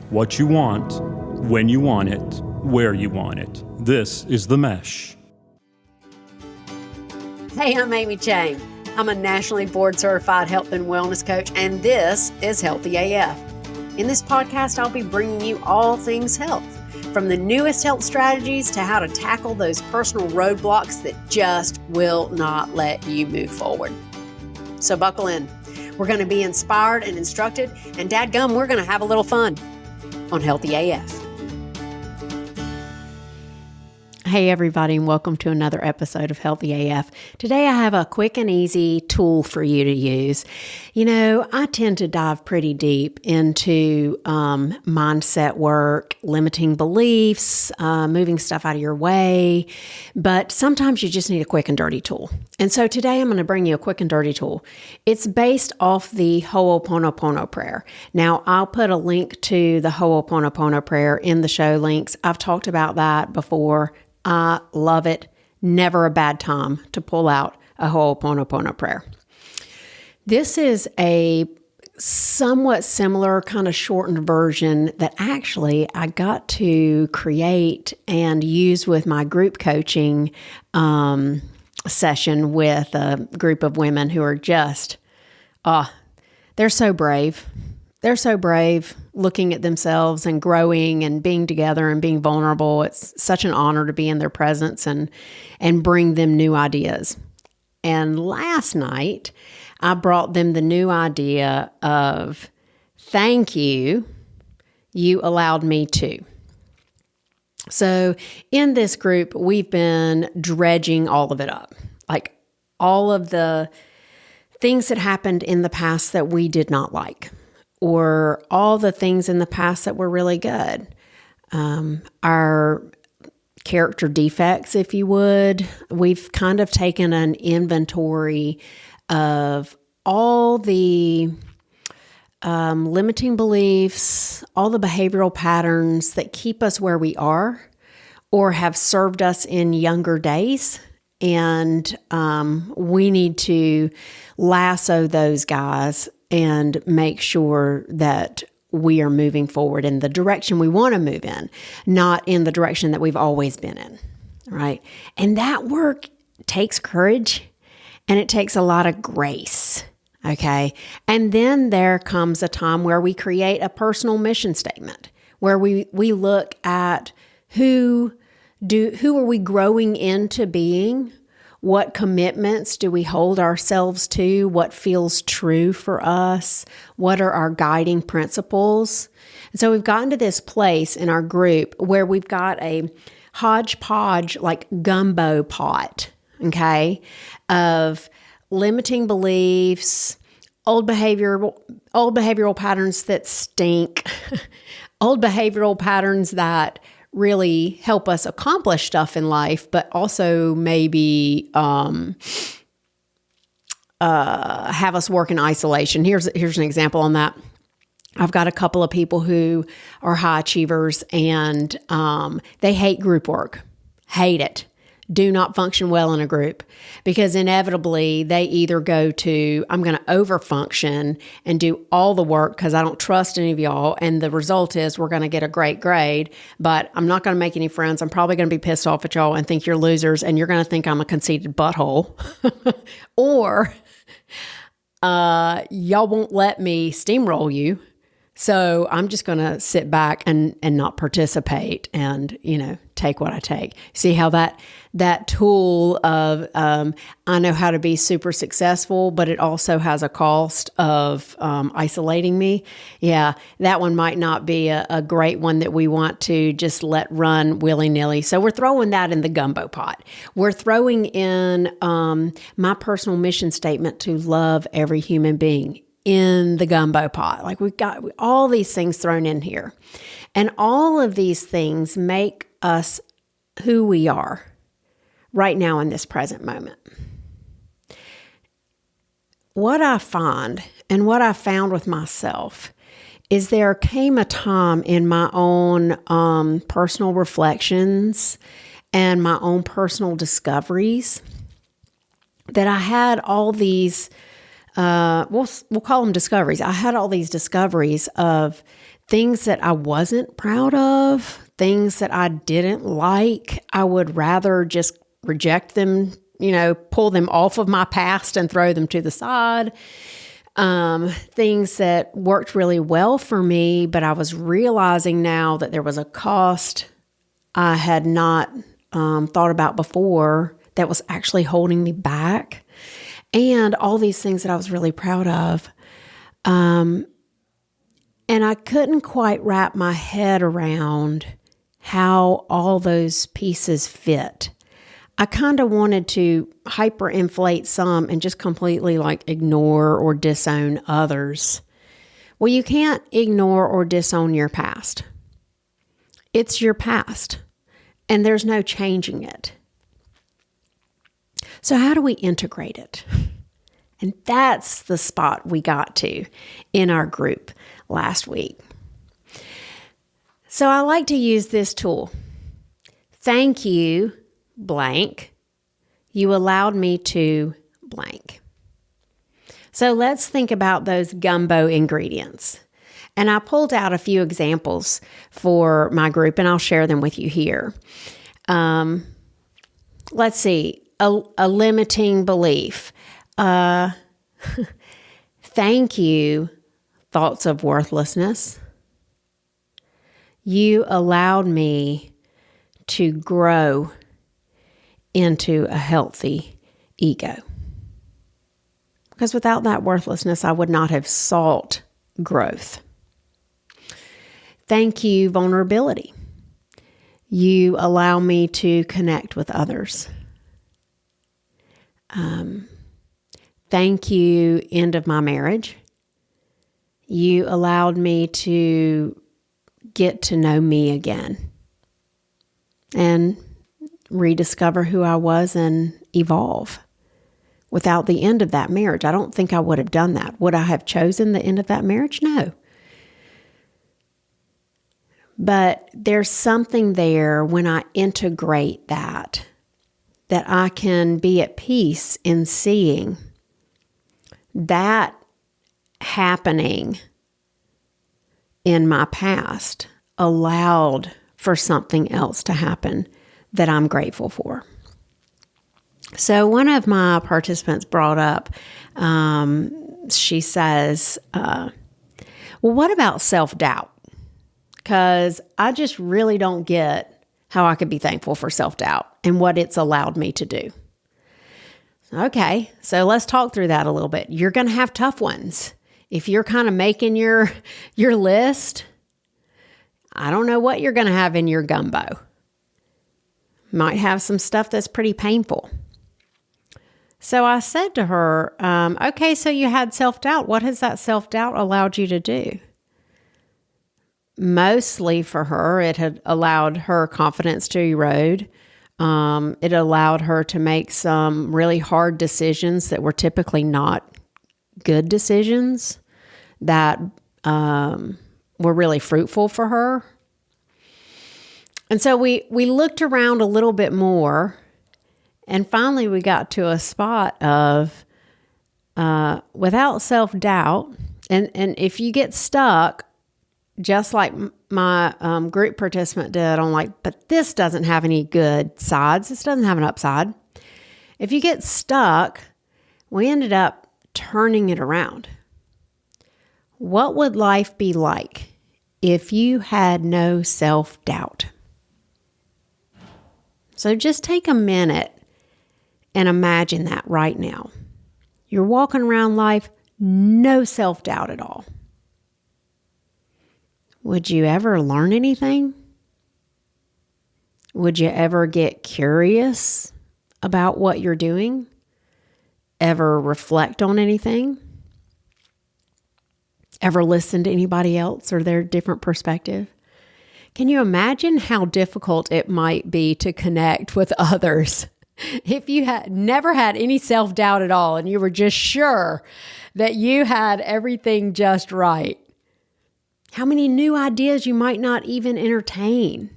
What you want, when you want it, where you want it. This is The Mesh. Hey, I'm Amy Chang. I'm a nationally board certified health and wellness coach, and this is Healthy AF. In this podcast, I'll be bringing you all things health, from the newest health strategies to how to tackle those personal roadblocks that just will not let you move forward. So buckle in. We're going to be inspired and instructed, and dadgum, we're going to have a little fun on Healthy AF. Hey everybody, and welcome to another episode of Healthy AF. Today I have a quick and easy tool for you to use. You know, I tend to dive pretty deep into mindset work, limiting beliefs, moving stuff out of your way, but sometimes you just need a quick and dirty tool. And so today I'm going to bring you a quick and dirty tool. It's based off the Ho'oponopono prayer. Now, I'll put a link to the Ho'oponopono prayer in the show links. I've talked about that before. I love it. Never a bad time to pull out a Ho'oponopono prayer. This is a somewhat similar kind of shortened version that actually I got to create and use with my group coaching session with a group of women who are just, they're so brave. They're so brave looking at themselves and growing and being together and being vulnerable. It's such an honor to be in their presence and bring them new ideas. And last night, I brought them the new idea of, thank you, you allowed me to. So in this group, we've been dredging all of it up, like all of the things that happened in the past that we did not like, or all the things in the past that were really good. Our character defects, if you would. We've kind of taken an inventory of all the limiting beliefs, all the behavioral patterns that keep us where we are or have served us in younger days. And we need to lasso those guys and make sure that we are moving forward in the direction we want to move in, not in the direction that we've always been in, right? And that work takes courage and it takes a lot of grace, okay? And then there comes a time where we create a personal mission statement, where we look at who are we growing into being? What commitments do we hold ourselves to? What feels true for us? What are our guiding principles? And so we've gotten to this place in our group where we've got a hodgepodge, like gumbo pot, okay, of limiting beliefs, old behavioral patterns that stink, old behavioral patterns that really help us accomplish stuff in life, but also maybe have us work in isolation. Here's an example on that. I've got a couple of people who are high achievers and they hate group work, hate it, do not function well in a group, because inevitably they either go to, I'm going to overfunction and do all the work because I don't trust any of y'all. And the result is we're going to get a great grade, but I'm not going to make any friends. I'm probably going to be pissed off at y'all and think you're losers and you're going to think I'm a conceited butthole. Or y'all won't let me steamroll you. So I'm just going to sit back and not participate and, take what I take. See how that tool of I know how to be super successful, but it also has a cost of isolating me. Yeah, that one might not be a great one that we want to just let run willy-nilly. So we're throwing that in the gumbo pot. We're throwing in my personal mission statement to love every human being in the gumbo pot. Like we've got all these things thrown in here. And all of these things make us who we are right now in this present moment. What I find and what I found with myself is there came a time in my own personal reflections and my own personal discoveries that I had all these we'll call them discoveries. I had all these discoveries of things that I wasn't proud of, things that I didn't like, I would rather just reject them, pull them off of my past and throw them to the side. Things that worked really well for me, but I was realizing now that there was a cost I had not thought about before that was actually holding me back. And all these things that I was really proud of. And I couldn't quite wrap my head around how all those pieces fit. I kind of wanted to hyperinflate some and just completely ignore or disown others. Well, you can't ignore or disown your past. It's your past, and there's no changing it. So how do we integrate it? And that's the spot we got to in our group last week. So I like to use this tool. Thank you, blank. You allowed me to blank. So let's think about those gumbo ingredients. And I pulled out a few examples for my group, and I'll share them with you here. Let's see, a limiting belief. Thank you, thoughts of worthlessness. You allowed me to grow into a healthy ego. Because without that worthlessness, I would not have sought growth. Thank you, vulnerability. You allow me to connect with others. Thank you, end of my marriage. You allowed me to get to know me again and rediscover who I was and evolve. Without the end of that marriage, I don't think I would have done that. Would I have chosen the end of that marriage? No. But there's something there when I integrate that I can be at peace in seeing that happening in my past allowed for something else to happen that I'm grateful for. So one of my participants brought up, she says, well, what about self-doubt? Because I just really don't get how I could be thankful for self-doubt and what it's allowed me to do. Okay, so let's talk through that a little bit. You're going to have tough ones. If you're kind of making your list, I don't know what you're going to have in your gumbo. Might have some stuff that's pretty painful. So I said to her, okay, so you had self-doubt. What has that self-doubt allowed you to do? Mostly for her, it had allowed her confidence to erode. It allowed her to make some really hard decisions that were typically not good decisions that were really fruitful for her. And so we looked around a little bit more, and finally we got to a spot of without self-doubt. And if you get stuck, just like my group participant did, I'm but this doesn't have any good sides. This doesn't have an upside. If you get stuck, we ended up turning it around. What would life be like if you had no self-doubt? So just take a minute and imagine that right now. You're walking around life, no self-doubt at all. Would you ever learn anything? Would you ever get curious about what you're doing? Ever reflect on anything? Ever listen to anybody else or their different perspective? Can you imagine how difficult it might be to connect with others if you had never had any self-doubt at all and you were just sure that you had everything just right? How many new ideas you might not even entertain.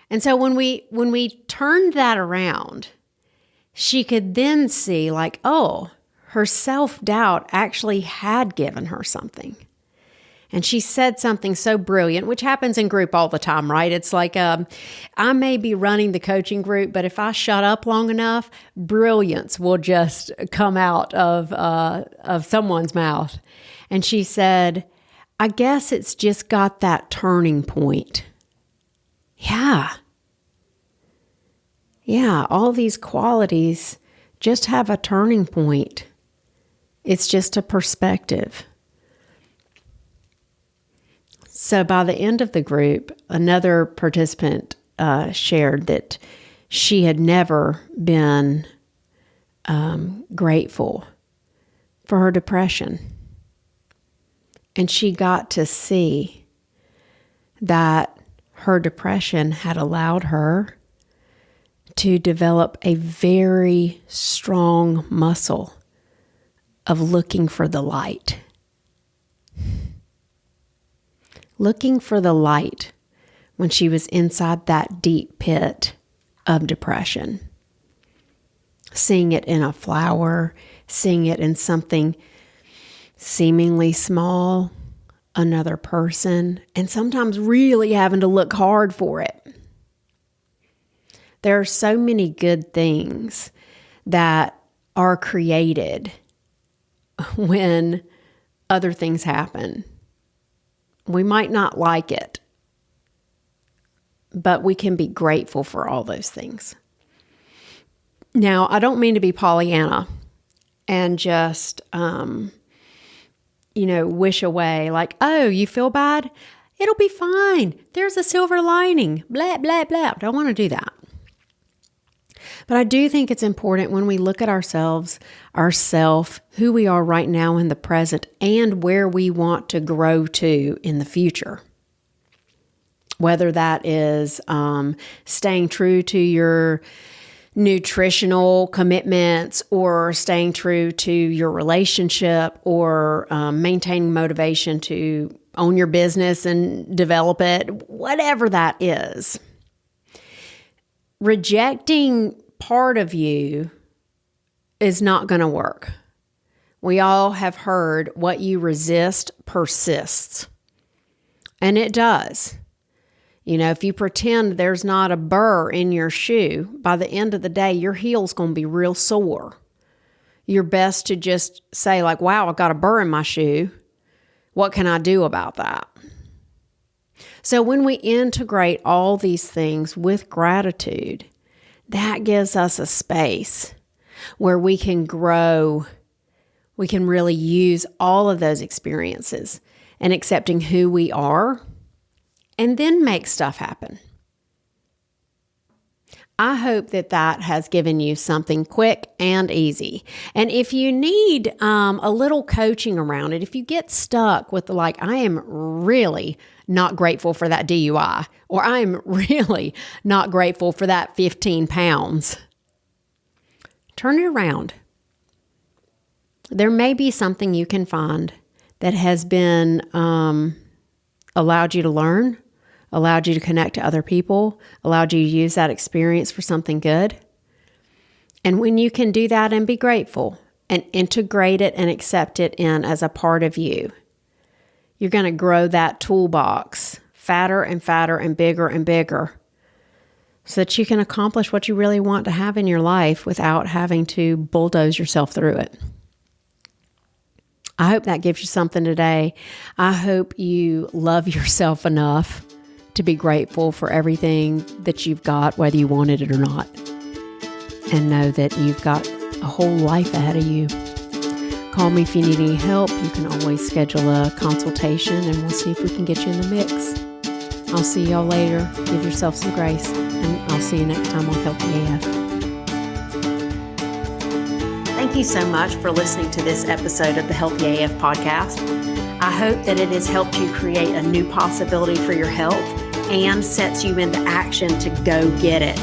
And so when we turned that around, she could then see her self-doubt actually had given her something. And she said something so brilliant, which happens in group all the time, right? It's like I may be running the coaching group, but if I shut up long enough, brilliance will just come out of someone's mouth. And she said, I guess it's just got that turning point. Yeah, all these qualities just have a turning point. It's just a perspective. So by the end of the group, another participant shared that she had never been grateful for her depression. And she got to see that her depression had allowed her to develop a very strong muscle of looking for the light. Looking for the light when she was inside that deep pit of depression. Seeing it in a flower, seeing it in something seemingly small, another person, and sometimes really having to look hard for it. There are so many good things that are created when other things happen. We might not like it, but we can be grateful for all those things. Now, I don't mean to be Pollyanna and just, wish away like, oh, you feel bad? It'll be fine. There's a silver lining. Blah, blah, blah. Don't want to do that. But I do think it's important when we look at ourselves, who we are right now in the present, and where we want to grow to in the future. Whether that is staying true to your nutritional commitments, or staying true to your relationship, or maintaining motivation to own your business and develop it, whatever that is. Rejecting part of you is not going to work. We all have heard what you resist persists. And it does. If you pretend there's not a burr in your shoe, by the end of the day, your heel's going to be real sore. You're best to just say like, wow, I've got a burr in my shoe. What can I do about that? So when we integrate all these things with gratitude, that gives us a space where we can grow. We can really use all of those experiences and accepting who we are, and then make stuff happen. I hope that has given you something quick and easy. And if you need a little coaching around it, if you get stuck with I am really not grateful for that DUI, or I am really not grateful for that 15 pounds, turn it around. There may be something you can find that has been allowed you to learn, allowed you to connect to other people, allowed you to use that experience for something good. And when you can do that and be grateful and integrate it and accept it in as a part of you, you're going to grow that toolbox fatter and fatter and bigger so that you can accomplish what you really want to have in your life without having to bulldoze yourself through it. I hope that gives you something today. I hope you love yourself enough to be grateful for everything that you've got, whether you wanted it or not. And know that you've got a whole life ahead of you. Call me if you need any help. You can always schedule a consultation and we'll see if we can get you in the mix. I'll see y'all later. Give yourself some grace, and I'll see you next time on Healthy AF. Thank you so much for listening to this episode of the Healthy AF podcast. I hope that it has helped you create a new possibility for your health and sets you into action to go get it.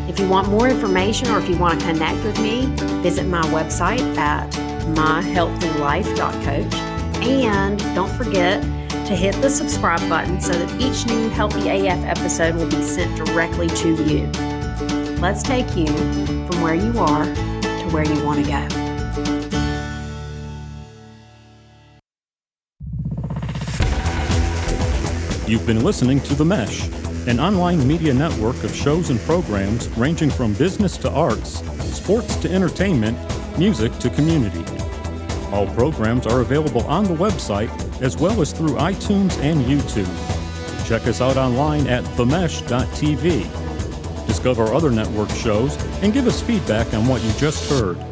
If you want more information or if you want to connect with me, visit my website at myhealthylife.coach. And don't forget to hit the subscribe button so that each new Healthy AF episode will be sent directly to you. Let's take you from where you are to where you want to go. You've been listening to The Mesh, an online media network of shows and programs ranging from business to arts, sports to entertainment, music to community. All programs are available on the website as well as through iTunes and YouTube. Check us out online at themesh.tv. Discover other network shows and give us feedback on what you just heard.